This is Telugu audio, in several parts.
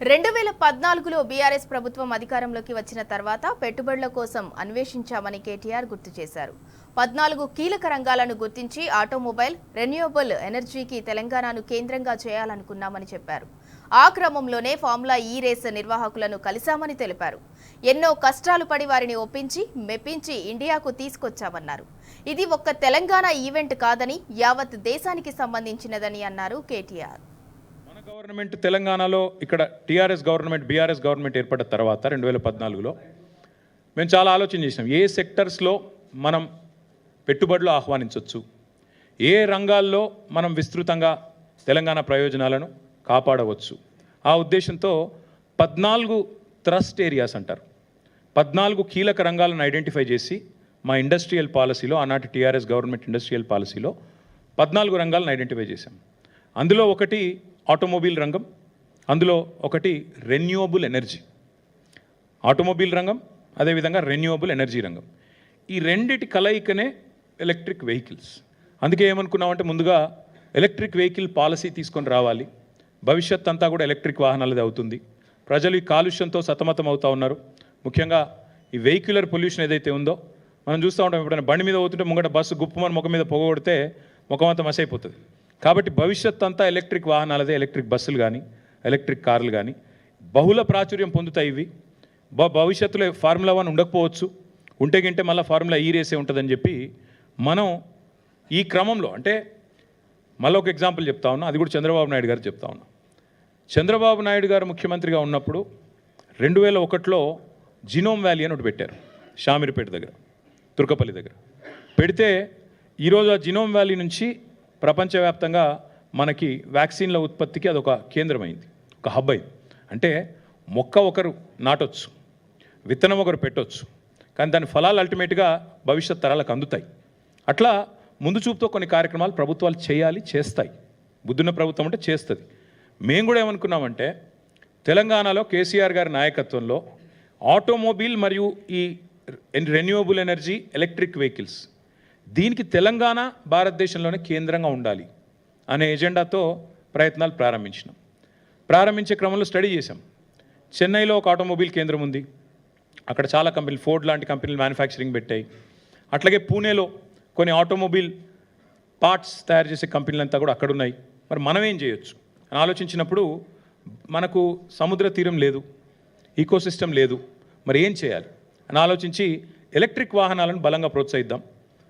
2014లో బీఆర్ఎస్ ప్రభుత్వం అధికారంలోకి వచ్చిన తర్వాత పెట్టుబడుల కోసం అన్వేషించామని కేటీఆర్ గుర్తు చేశారు. 14 కీలక రంగాలను గుర్తించి ఆటోమొబైల్, రెన్యూవబుల్ ఎనర్జీకి తెలంగాణను కేంద్రంగా చేయాలనుకున్నామని చెప్పారు. ఆ క్రమంలోనే ఫార్ములా ఈ రేస్ నిర్వాహకులను కలిశామని తెలిపారు. ఎన్నో కష్టాలు పడి వారిని ఒప్పించి మెప్పించి ఇండియాకు తీసుకొచ్చామన్నారు. ఇది ఒక్క తెలంగాణ ఈవెంట్ కాదని యావత్ దేశానికి సంబంధించినదని అన్నారు కేటీఆర్. గవర్నమెంట్ తెలంగాణలో ఇక్కడ టీఆర్ఎస్ గవర్నమెంట్ బీఆర్ఎస్ గవర్నమెంట్ ఏర్పడిన తర్వాత 2014లో మేము చాలా ఆలోచన చేసినాం. ఏ సెక్టర్స్లో మనం పెట్టుబడులు ఆహ్వానించవచ్చు, ఏ రంగాల్లో మనం విస్తృతంగా తెలంగాణ ప్రయోజనాలను కాపాడవచ్చు. ఆ ఉద్దేశంతో 14 థ్రస్ట్ ఏరియాస్ అంటారు, 14 కీలక రంగాలను ఐడెంటిఫై చేసి మా ఇండస్ట్రియల్ పాలసీలో, ఆనాటి టీఆర్ఎస్ గవర్నమెంట్ ఇండస్ట్రియల్ పాలసీలో 14 రంగాలను ఐడెంటిఫై చేశాం. అందులో ఒకటి ఆటోమొబైల్ రంగం, అందులో ఒకటి రెన్యూవబుల్ ఎనర్జీ. ఆటోమొబైల్ రంగం, అదేవిధంగా రెన్యూవబుల్ ఎనర్జీ రంగం. ఈ రెండిటి కలయికనే ఎలక్ట్రిక్ వెహికల్స్. అందుకే ఏమనుకున్నామంటే ముందుగా ఎలక్ట్రిక్ వెహికల్ పాలసీ తీసుకొని రావాలి. భవిష్యత్ అంతా కూడా ఎలక్ట్రిక్ వాహనాలది అవుతుంది. ప్రజలు ఈ కాలుష్యంతో సతమతం అవుతూ ఉన్నారు. ముఖ్యంగా ఈ వెహిక్యులర్ పొల్యూషన్ ఏదైతే ఉందో మనం చూస్తూ ఉంటాం. ఎప్పుడైనా బండి మీద పోతుంటే ముంగట బస్సు గుప్పమని ముఖం మీద పొగ కొడితే ముఖం అంతా మసైపోతుంది. కాబట్టి భవిష్యత్ అంతా ఎలక్ట్రిక్ వాహనాలదే. ఎలక్ట్రిక్ బస్సులు కానీ ఎలక్ట్రిక్ కార్లు కానీ బహుళ ప్రాచుర్యం పొందుతాయి. ఇవి భవిష్యత్తులో ఫార్ములా 1 ఉండకపోవచ్చు, ఉంటే గింటే మళ్ళీ ఫార్ములా ఈ రేసే ఉంటుందని చెప్పి మనం ఈ క్రమంలో, అంటే మళ్ళీ ఒక ఎగ్జాంపుల్ చెప్తా ఉన్నా, అది కూడా చంద్రబాబు నాయుడు గారు చెప్తా ఉన్నా. చంద్రబాబు నాయుడు గారు ముఖ్యమంత్రిగా ఉన్నప్పుడు 2001లో జినోమ్ వ్యాలీ అని ఒకటి పెట్టారు, షామీర్పేట దగ్గర, తుర్కపల్లి దగ్గర పెడితే ఈరోజు ఆ జినోమ్ వ్యాలీ నుంచి ప్రపంచవ్యాప్తంగా మనకి వ్యాక్సిన్ల ఉత్పత్తికి అదొక కేంద్రమైంది, ఒక హబ్ అయింది. అంటే మొక్క ఒకరు నాటొచ్చు, విత్తనం ఒకరు పెట్టవచ్చు, కానీ దాని ఫలాలు అల్టిమేట్గా భవిష్యత్ తరాలకు అందుతాయి. అట్లా ముందు చూపుతో కొన్ని కార్యక్రమాలు ప్రభుత్వాలు చేయాలి, చేస్తాయి. బుద్ధున్న ప్రభుత్వం అంటే చేస్తుంది. మేము కూడా ఏమనుకున్నామంటే తెలంగాణలో కేసీఆర్ గారి నాయకత్వంలో ఆటోమొబైల్ మరియు ఈ రెన్యూవబుల్ ఎనర్జీ, ఎలక్ట్రిక్ వెహికల్స్, దీనికి తెలంగాణ భారతదేశంలోనే కేంద్రంగా ఉండాలి అనే ఎజెండాతో ప్రయత్నాలు ప్రారంభించే క్రమంలో స్టడీ చేశాం. చెన్నైలో ఒక ఆటోమొబైల్ కేంద్రం ఉంది, అక్కడ చాలా కంపెనీలు, ఫోర్డ్ లాంటి కంపెనీలు మ్యానుఫ్యాక్చరింగ్ పెట్టాయి. అట్లాగే పూణేలో కొన్ని ఆటోమొబైల్ పార్ట్స్ తయారు చేసే కంపెనీలంతా కూడా అక్కడ ఉన్నాయి. మరి మనం ఏం చేయొచ్చు అని ఆలోచించినప్పుడు మనకు సముద్ర తీరం లేదు, ఈకోసిస్టమ్ లేదు, మరి ఏం చేయాలి అని ఆలోచించి ఎలక్ట్రిక్ వాహనాలను బలంగా ప్రోత్సహిద్దాం,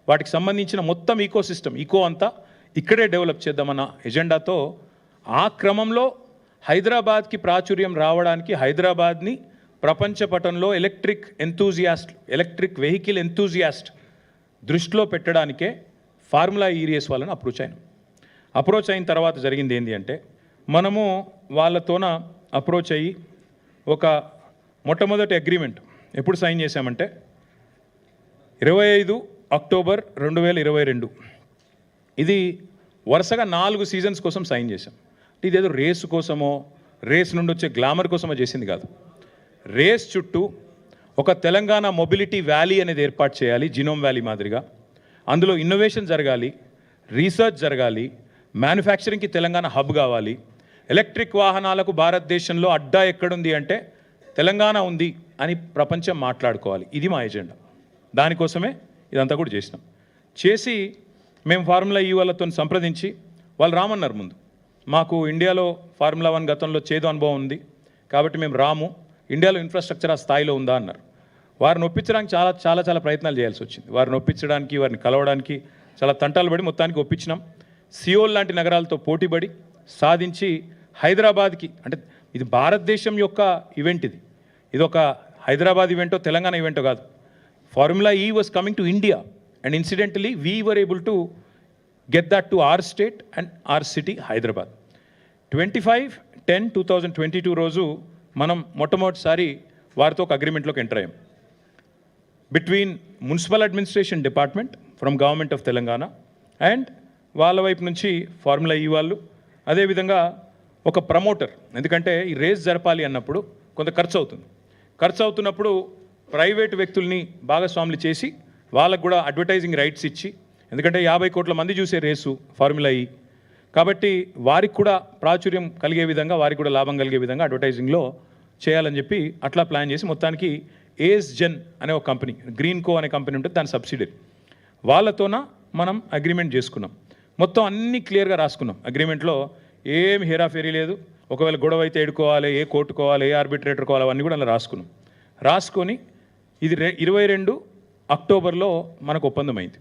వాటికి సంబంధించిన మొత్తం ఈకోసిస్టమ్ అంతా ఇక్కడే డెవలప్ చేద్దామన్న ఎజెండాతో ఆ క్రమంలో హైదరాబాద్కి ప్రాచుర్యం రావడానికి, హైదరాబాద్ని ప్రపంచ పటంలో ఎలక్ట్రిక్ వెహికల్ ఎంతూజియాస్ట్ దృష్టిలో పెట్టడానికే ఫార్ములా ఈ రేస్ వాళ్ళని అప్రోచ్ అయిన తర్వాత జరిగింది ఏంటి అంటే, మనము వాళ్ళతోన అప్రోచ్ అయ్యి ఒక మొట్టమొదటి అగ్రిమెంట్ ఎప్పుడు సైన్ చేశామంటే 25 అక్టోబర్ 2022. ఇది వరుసగా 4 సీజన్స్ కోసం సైన్ చేశాం. ఇదేదో రేసు కోసమో, రేస్ నుండి వచ్చే గ్లామర్ కోసమో చేసింది కాదు. రేస్ చుట్టూ ఒక తెలంగాణ మొబిలిటీ వ్యాలీ అనేది ఏర్పాటు చేయాలి, జినోమ్ వ్యాలీ మాదిరిగా. అందులో ఇన్నోవేషన్ జరగాలి, రీసెర్చ్ జరగాలి, మ్యానుఫ్యాక్చరింగ్కి తెలంగాణ హబ్ కావాలి. ఎలక్ట్రిక్ వాహనాలకు భారతదేశంలో అడ్డా ఎక్కడుంది అంటే తెలంగాణ ఉంది అని ప్రపంచం మాట్లాడుకోవాలి. ఇది మా ఎజెండా. దానికోసమే ఇదంతా కూడా చేసి మేము ఫార్ములా ఈ వాళ్ళతో సంప్రదించి వాళ్ళు రామన్నారు. ముందు మాకు ఇండియాలో ఫార్ములా 1 గతంలో చేదు అనుభవం ఉంది కాబట్టి మేము రాము, ఇండియాలో ఇన్ఫ్రాస్ట్రక్చర్ ఆ స్థాయిలో ఉందా అన్నారు. వారిని ఒప్పించడానికి చాలా ప్రయత్నాలు చేయాల్సి వచ్చింది. వారిని ఒప్పించడానికి, వారిని కలవడానికి చాలా తంటాలు పడి మొత్తానికి ఒప్పించినాం. సియోల్ లాంటి నగరాలతో పోటీపడి సాధించి హైదరాబాద్కి, అంటే ఇది భారతదేశం యొక్క ఈవెంట్, ఇది ఒక హైదరాబాద్ ఈవెంటో తెలంగాణ ఈవెంటో కాదు. Formula E was coming to India, and incidentally we were able to get that to our state and our city, Hyderabad. 25/10/2022 రోజు మనం మొట్టమొదటిసారి వారితో ఒక అగ్రిమెంట్లోకి ఎంటర్ అయ్యాం. Between municipal administration department from government of Telangana and వాళ్ళ వైపు నుంచి ఫార్ములా ఈ వాళ్ళు, అదేవిధంగా ఒక ప్రమోటర్. ఎందుకంటే ఈ రేస్ జరపాలి అన్నప్పుడు కొంత ఖర్చు అవుతున్నప్పుడు ప్రైవేట్ వ్యక్తుల్ని భాగస్వాములు చేసి వాళ్ళకు కూడా అడ్వర్టైజింగ్ రైట్స్ ఇచ్చి, ఎందుకంటే 50 కోట్ల మంది చూసే రేసు ఫార్ములా ఈ, కాబట్టి వారికి కూడా ప్రాచుర్యం కలిగే విధంగా, వారికి కూడా లాభం కలిగే విధంగా అడ్వర్టైజింగ్లో చేయాలని చెప్పి అట్లా ప్లాన్ చేసి మొత్తానికి ఏఎస్ జెన్ అనే ఒక కంపెనీ, గ్రీన్ కో అనే కంపెనీ ఉంటుంది, దాని సబ్సిడరీ, వాళ్ళతోన మనం అగ్రిమెంట్ చేసుకున్నాం. మొత్తం అన్నీ క్లియర్గా రాసుకున్నాం. అగ్రిమెంట్లో ఏం హేరాఫేరీ లేదు. ఒకవేళ గొడవ అయితే ఎడుకోవాలి, ఏ కోర్టుకోవాలి, ఏ ఆర్బిట్రేటర్ కోవాలి, అవన్నీ కూడా అలా రాసుకున్నాం. రాసుకొని ఇది 22 అక్టోబర్లో మనకు ఒప్పందం అయింది.